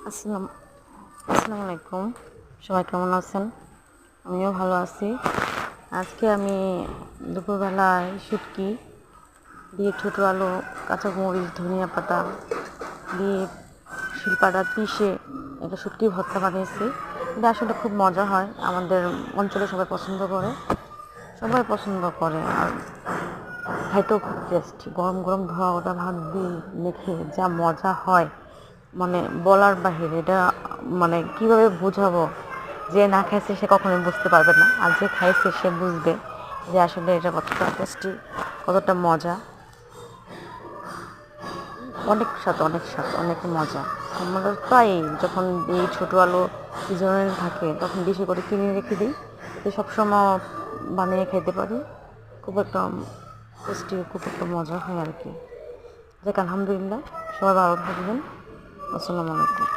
আসসালাম আসসালামু আলাইকুম। সবাই কেমন আছেন? আমিও ভালো আছি। আজকে আমি দুপুরবেলায় শুটকি দিয়ে ছোটো আলু, কাঁচামরিচ, ধনিয়া পাতা দিয়ে শিলপাটা পিষে একটা শুটকি ভর্তা বানিয়েছি। এটা আসলে খুব মজা হয়। আমাদের অঞ্চলে সবাই পছন্দ করে আর খাইতেও খুব টেস্টি। গরম গরম ধোয়া ওটা ভাত দিয়ে মেখে যা মজা হয় মানে বলার বাহিরে। এটা মানে কিভাবে বোঝাবো, যে না খাইছে সে কখনোই বুঝতে পারবে না, আর যে খাইছে সে বুঝবে যে আসলে এটা কতটা টেস্টি, কতটা মজা। অনেক স্বাদ অনেক মজা। আমরা প্রায় যখন এই ছোটো আলু সিজনে থাকে তখন বেশি করে কিনে রেখে দিই, তো সবসময় বানিয়ে খেতে পারি। খুব একটা টেস্টি, খুব একটা মজা হয় আর কি। যাক আলহামদুলিল্লাহ, সবাই ভালো থাকবেন। আসসালামু আলাইকুম।